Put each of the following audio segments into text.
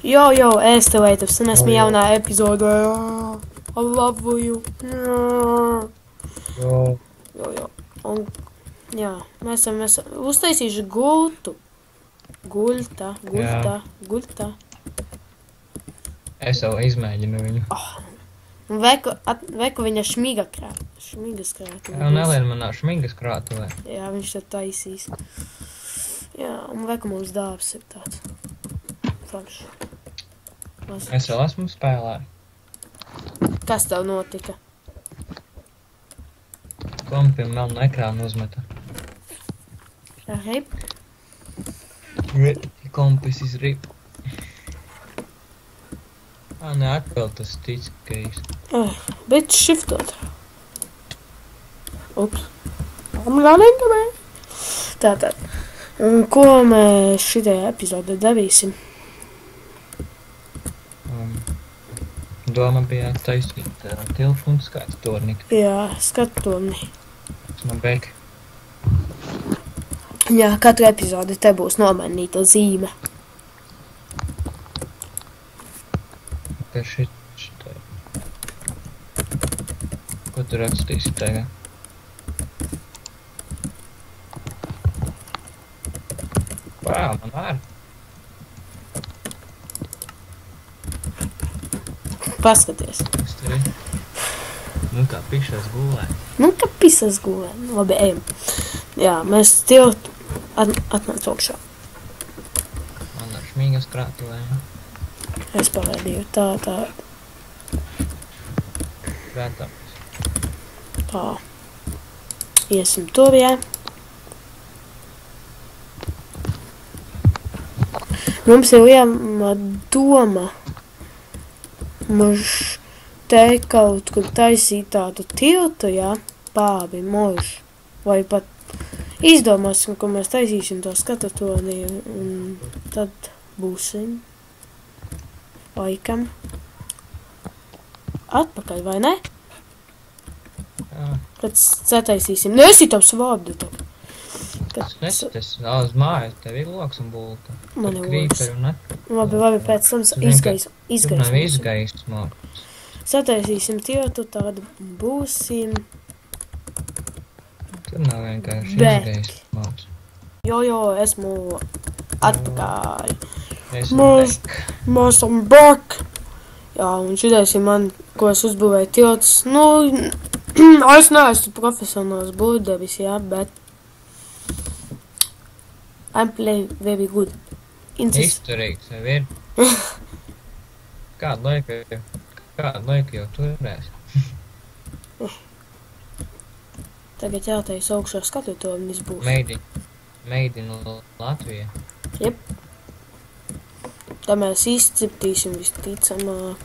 Jo, es tev ētavs, un esmu jaunā epizodē. I love you. Jo. Un, jā, mēs esam uztaisījuši gultu. Gulta. Es jau izmēģinu viņu. Un veku viņa šmigas krātuvē. Jā, Nelēna manā šmigas krātuvē. Jā, viņš tad taisīs. Jā, un veku mums dāvs ir tāds. Forši. Es vēl esmu spēlē. Kas tev notika? Kompim melnu ekrānu uzmeta. Rip? Kompis is rip. Ne, atkal tas tickais. Bet shiftot. Ups. I'm running away. Tātad. Un ko mēs šitajā epizodē darīsim? Doma bija taisīt telefonu skatu torniku. Jā, skatu torni. No beka. Jā, katru epizodi te būs nomainīta zīme. Ka šitā. Ko tu rakstīsi tagad? Man var. Paskaties. Nu kā pišas gulē. Labi, ejam. Jā, mēs tev atnāc augšā. Man ar šmīgas krātuvē. Es pavaidīju tā. Prātams. Tā. Iesim tur, jā. Mums ir liela doma. Mums te kaut kur taisīt tādu tiltu, jā, pābi, možu. Vai pat izdomāsim, ko mēs taisīsim to skatatoni, un tad būsim laikam atpakaļ, vai ne? Jā. Tad sataisīsim. Nesitams vārdu tad. Es nesities uz mājas, tev ir loks un bulta. Man ir krīperi un Labi, pēc tam Tur nav izgaismots. Sataisīsim tiltu, tad būsim. Tur nav vienkārši Bet. izgaismots. Jo, esmu atpakaļ. Esmu Esam back. Jā, un šitais ir man, ko es uzbūvēju tilts. Nu, es neesmu profesionāls būvdevis, jā, bet I'm playing very good. izturīgs jau ir. Kādu laiku jau turēs. Tagad jātais augšā skatutornis būs. Made in Latvija. Jep. Tā mēs izceptīsim visticamāk.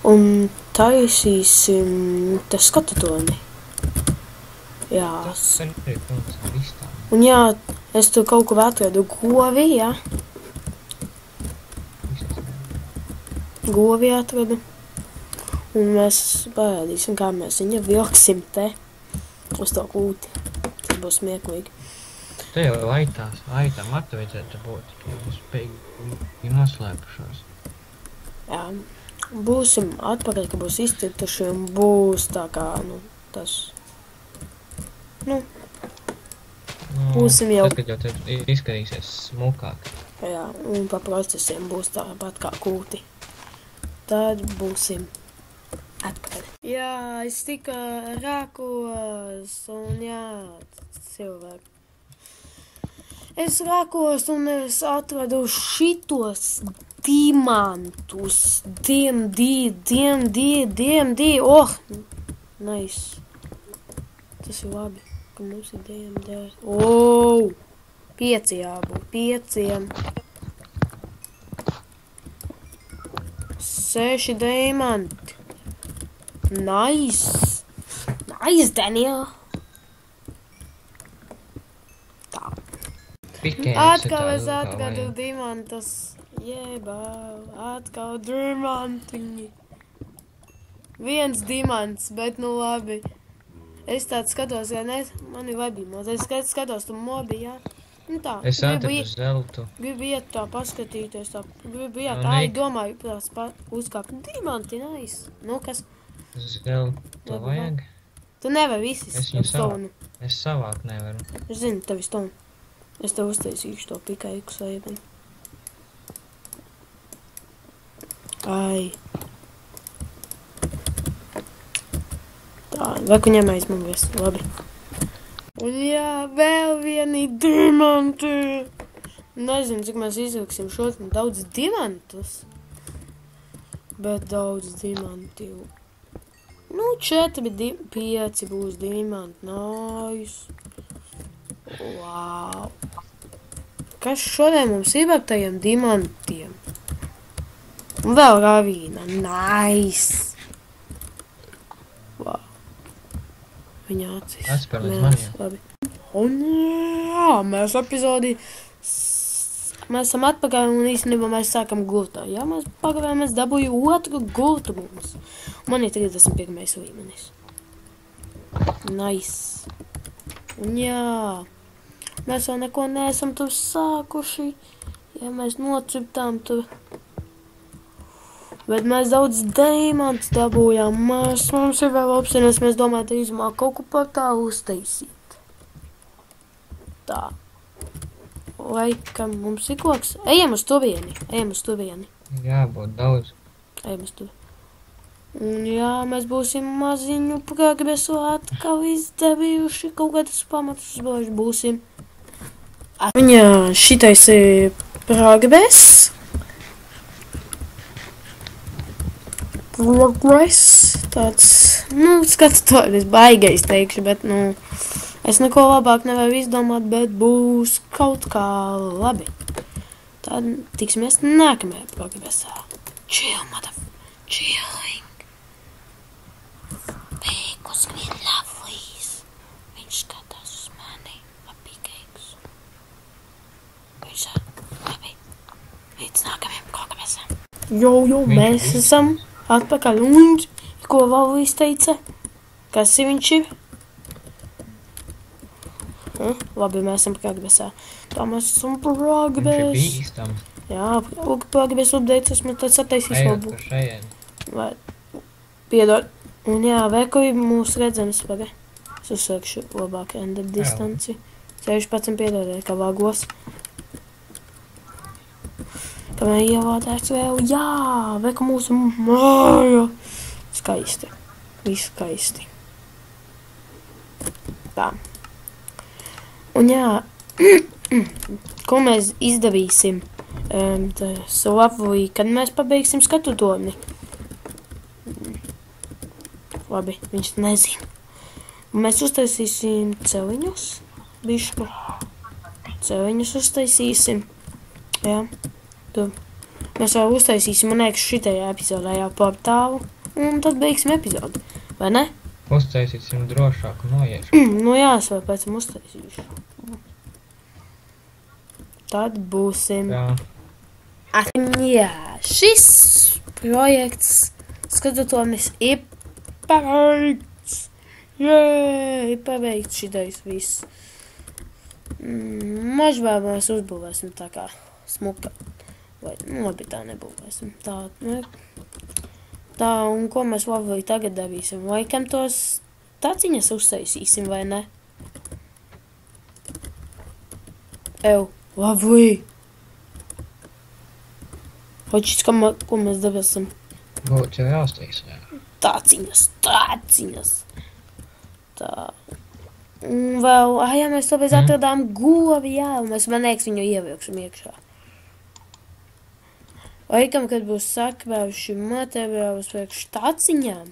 Un taisīsim te skatutorni. Jā. Tas arī, protams, viss tā. Un jā, es tur kaut kur atradu govi, jā. Govi atradu. Un mēs parādīsim, kā mēs viņu vilksim te uz to kūti. Tas būs smieklīgi. Te jau aitām atveidzētu būt, ka jūs spēj noslēpušos. Jā. Būsim atpakaļ, ka būs izcirtuši un būs tā kā, tas. Būsim jau. Tagad jau te izskatīsies smukāk. Jā, un pa procesiem būs tāpat kā kūti. Tad būsim atpakaļ. Jā, es tikai rākos un jā, cilvēki. Es rākos un es atradu šitos diamantus. Nice. Tas ir labi. Ka mums ir DMD. 5 jābūt. 5. 6 diamanti. Nice, Daniel. Tā. Atkal es atradu diamantus. Jebā, atkal diamantiņi. 1 diamants, bet nu labi. Es tāds skatos, ja ne, man ir labi, es skatos tu mobi, jā. Nu tā, Es atradu zeltu. gribu iet tā paskatīties, tā, gribu iet, Nu, ai, Nik. domāju, tās uzkāpt. Diamanti, nice. Nu, kas? Zeltu vajag? Tu nevari visas Es viņu stonu. Es savākt nevaru. Es zinu, tevi stonu. Es tev uztaisīšu to pikaiku saibeni. Ai. Tā, vai ku ņemais man vies, labi. Un jā, vēl vieni diamanti. Nezinu, cik mēs izvilksim šodien daudz diamantus. Bet daudz diamanti. Nu, 4, 5 būs diamanti. Nice. Wow. Kas šodien mums ir ar tajiem diamantiem? Un vēl ravīna. Nice. Wow. Viņa acis. Atspēr līdz maniem. Labi. Un jā, mēs epizodi... Mēs esam atpakaļ un īstenībā mēs sākam gultā. Jā, mēs pagavējām, mēs dabūju otru gultu mums. Un man ir 31. līmenis. Nice. Un jā, mēs vēl neko neesam tur sākuši. Ja mēs nociptām tur. Bet mēs daudz diamantus dabūjām. Mums ir vēl opcijas, mēs domājam, drīzumā kaut ko par tā uztaisīt. Tā. Laikam mums ir koks. Ejam uz tuvieni. Jābūt daudz. Ejam uz tuvieni. Un jā, mēs būsim maziņu progresu atkal izdarījuši. Kaut kādus pamatus būsim. Viņa šitais ir progress. Tāds, nu, skatoties baigais teikšu, bet, nu, es neko labāk nevaru izdomāt, bet būs kaut kā labi. Tad tiksimies nākamajā progresā. Chill, chilling. Beigus green lovelies. Viņš skatās uz mani, apīgaigs. Viņš labi. Līdz nākamajam progresam. Jo, mēs esam atpakaļ. Un ko Vavlīs teica? Kas viņš ir? Labi, mēs esam progresā. Tā mēs esam progress. Viņš ir bīstams. Jā, progress updates, esmu tad sataisīs Ejot labu. par šajien. Vai, piedod. Un jā, veku ir mūsu redzams paga. Es uzsākšu labāk render distanci. 16 piedodiet, kā vagos. Kamēr ievādēts vēl, jā, veku mūsu māja. Skaisti. Viss skaisti. Tā. Un jā, ko mēs izdarīsim Slavui, kad mēs pabeigsim skatutoni? Labi, viņš nezina. Un mēs uztaisīsim celiņus, bišku. Celiņus uztaisīsim. Jā, tur. Mēs vēl uztaisīsim, man liekas, šitajā epizodē jau portālu. Un tad beigsim epizodu, vai ne? Uztaisīsim drošāku noiešu. Nu jā, es vēl pēc tam uztaisīšu. Tad būsim... Jā. Jā, šis projekts skatotonis ir paveikts. Jē, paveikts šitais viss. Mažbēr mēs uzbūvēsim tā kā smuka. Vai, nu labi, tā nebūvēsim. Tā, un ko mēs Vavlī tagad darīsim? Laikam tos taciņas uztaisīsim, vai ne? Vavlī! Hoķis, ko mēs darīsim? Būtu jau jāuztais, jā. Taciņas! Tā. Un vēl, jā, mēs tāpēc atradām govi, jā, un mēs, man liekas, viņu ievilksim iekšā. Laikam, kad būs sakrājuši materiālus priekš taciņām.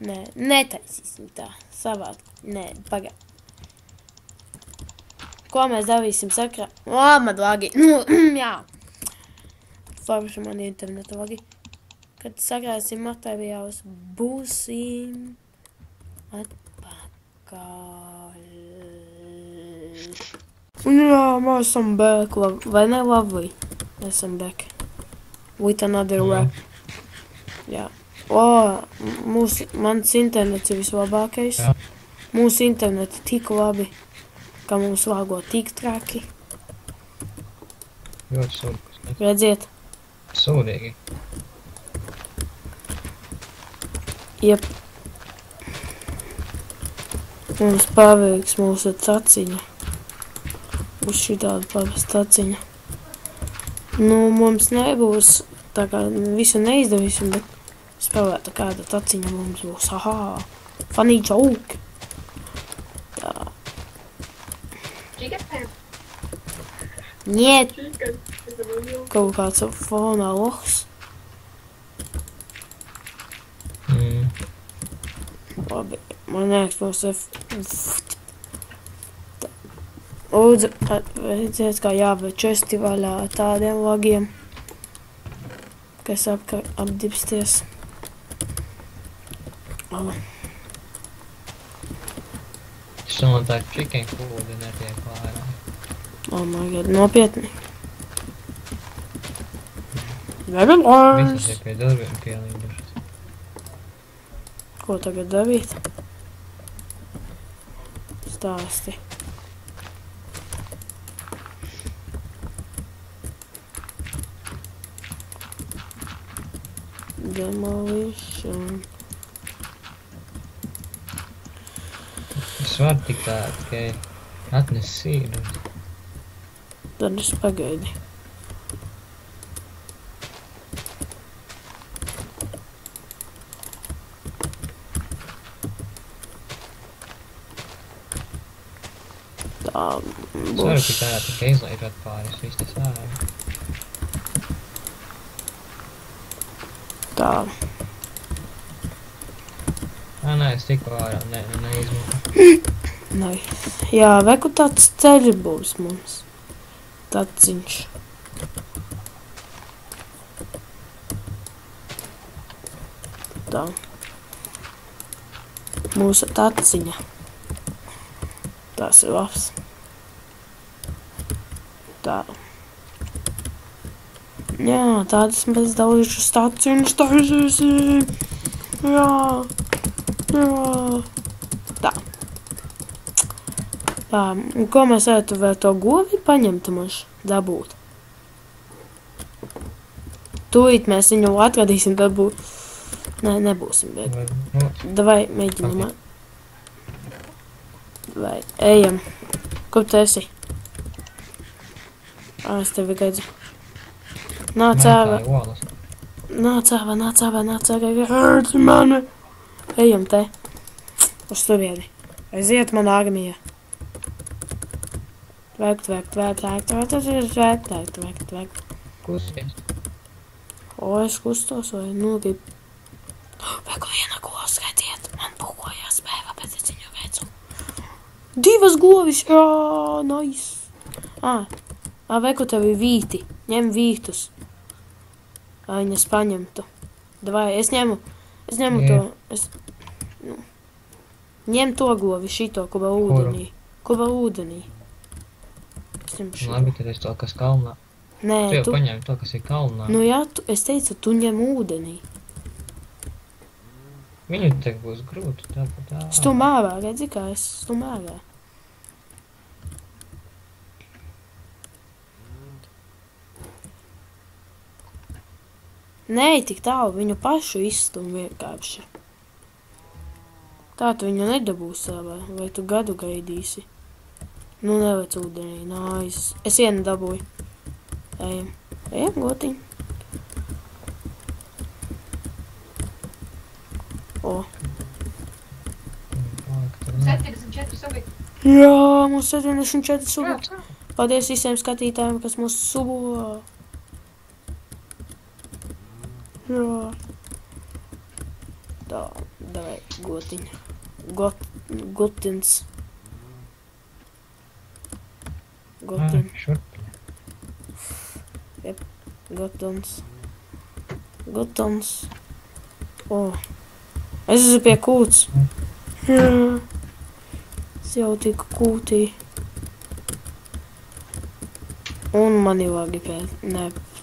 Nē, netaisīsim tā. Savāk. Nē, pagā. Ko mēs darīsim sakrā? Man lagi. Nu, jā. Forši man interneta lagi. Kad sakrāsim materiālus, būsim atpakaļ. Un jā, mēs esam back, vai ne Vavlī? Mēs esam back. With another rap. Jā. Mans internets ir vislabākais. Jā. Mūsu interneti tik labi, ka mums lāgo tik traki. Ļoti sūdīgi. Redziet? Sūdīgi. Jep. Mums paveiks mūsu taciņa. Uz šitādu paveiks taciņa. Nu, mums nebūs, tā kā visu neizdevīsim, bet spēlēta kāda taciņa mums būs. Aha! Funny joke! Tā. Niet! Kaut kāds fonā lohs. Labi, man liekas, mums Lūdzu, redziet, kā jāvečesti vaļā tādiem logiem, kas apdibsties. Šodien tā chicken food netiek klārā. Oh my god, nopietni. Visi tiek pie durvīm pielīdušas. Ko tagad darīt? Stāsti. Demolition. Es varu tik tā, tikai atnes sīdus. Tad es pagaidi. Tā Es varu tik tā, tikai izlaidot pāris, viss tas ārā. Tā. Nē, es tikko ārā, neizmūku. Nē. Jā, veku tāds ceļš būs mums. Taciņš. Tā. Mūsu taciņa. Tās ir labs. Tā. Jā, tādas mēs daudz staciņas taisīsim. Jā. Jā. Tā. Tā, un ko mēs varētu vēl to govi paņemt mums dabūt? Tūlīt mēs viņu atradīsim, dabūt. Nē, nebūsim, bet. Davai, mēģinam. Vai, ejam. Kur tu esi? Es tevi gaidu. Nāc ārā. Nāc ārā. Redzi mani. Ejam te. Uz turieni. Aiziet man armija. Vekt. Kusties. O, es kustos vai nogib. Veku viena govs, redziet. Man pūkojās bēva, bet es viņu redzu. 2 govis. Jā, nice. Veku tev ir vīti. Ņem vītus. Lai viņas paņemtu. Davai, es ņemu to. Ņem to govi, šito, kuba ūdenī. Kuba ūdenī. Labi, tad es to, kas kalnā. Nē, Tu jau paņēmi to, kas ir kalnā. Nu jā, es teicu, tu ņem ūdenī. Viņu te būs grūti, tāpat tā. Stum ārā, redzi, kā es stum ārā. Nē, tik tālu, viņu pašu izstum vienkārši. Tā tu viņu nedabūs ārā, vai tu gadu gaidīsi. Nu, nevec ūdenī, nice. Es vienu dabūju. Ejam, gotiņ. O. 74 subjekti. Jā, mums 74 subjekti. Paldies visiem skatītājiem, kas mūs subo. Jā. Tā, davai, gotiņ. Gotins. Gotin. Šurp. Jep, gotons. Gotons. O. Es esmu pie kūts. Jā. Es jau tiku kūtī. Un mani vagi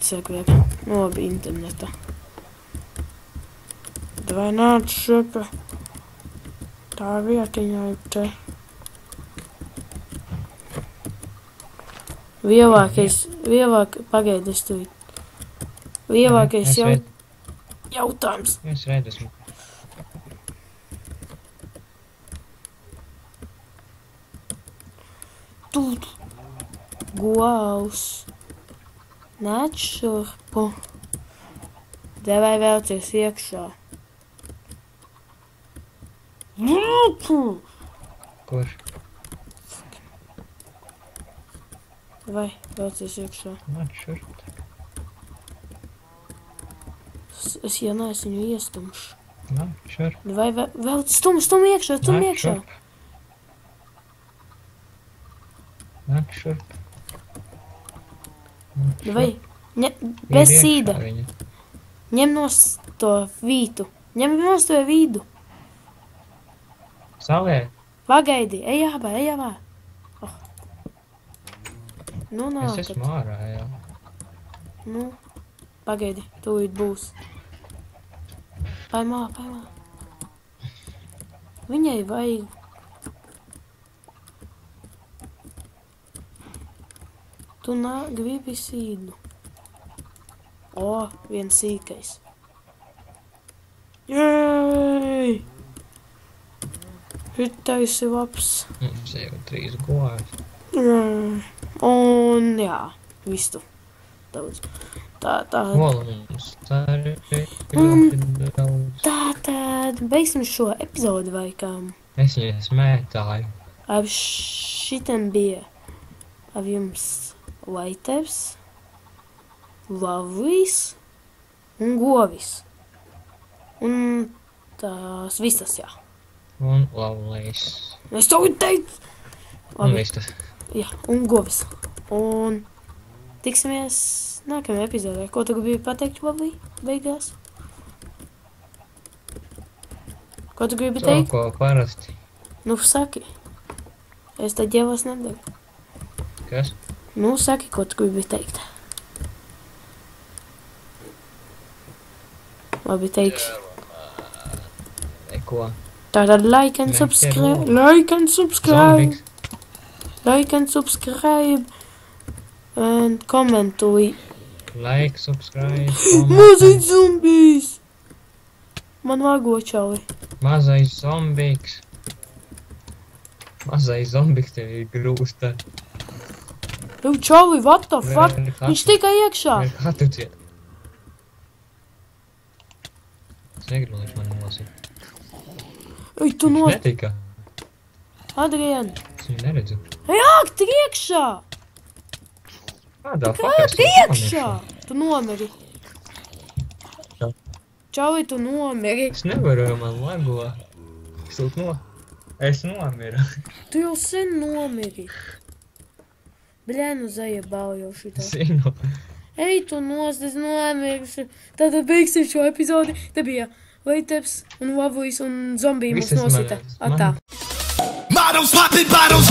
sekvēt. Labi, interneta. Davai nāc šurp. Tā vietiņā ir te. Pagaidi, es tūlīt. Lielākais jautājums. Es redzu, esmu. Tūt. Govs. Nāc šurpu. Devai vēlcies iekšā. Kur? Vai vēlcies iekšā. Nāc šurp. Es ja neesmu viņu iestumšu. Nāc šurp. Vai vēl stum iekšā, stum Nāc iekšā. šurp. Nāc šurp. Vai, bez sīda. Ņem nos to vītu. Ņem nos to vīdu. Salē. Pagaidi, ej ābā. Oh. Nu, nākat. Es esmu ārā, jā. Nu, pagaidi, tūlīt būs. Paimā. Viņai vajag. Tu gribi sīdu. O, viens sīkais. Jej! Šitais ir labs. Mums jau 3 govs. Un jā, visu. Daudz. Tā. Volums. Tātad, beigsim šo epizodu vai kam? Es viņai smētāju. Ap šitam bija ap jums Laitevs, Lavlijs un Govis. Un tās visas, jā. Un Lavlijs. Es tev teicu! Un vistas. Jā, un Govis. Un tiksimies nākamajā epizodē. Ko tu gribi pateikt, Lavlī, beigās? Ko tu gribi teikt? Ko parasti. Nu, saki. Es tad ģevas nedaru. Kas? Nu, saki, ko tu gribi teikt. Labi, teiksi. Neko. Tātad like and subscribe. Zombiks. Like and subscribe. And komentui. Like, subscribe. Mazais zombijs! Man vago čauli. Mazais zombiks. Mazais zombiks tev ir grūsta. Jau čauli, what the fuck? Viņš tikai iekšā. Kā tu ciet? Es negribu, lai viņš man nolasīt. Ej, tu no... Netika. Adrian. Es viņu neredzu. Ejāk, tik iekšā! Kādā Kād iekšā? Tu nomeri. Jā. Čauli, tu nomeri. Es nevaru, man lago. Es nomiru. Tu jau sen nomeri. Bļē, nu zajebau jau šitā. Zinu. Ej, tu nost, es nomiršu. Tātad beigsim šo epizodi. Te bija Laitevs un Lavlijs un zombiji mums nosita. Atā. Models popping bottles.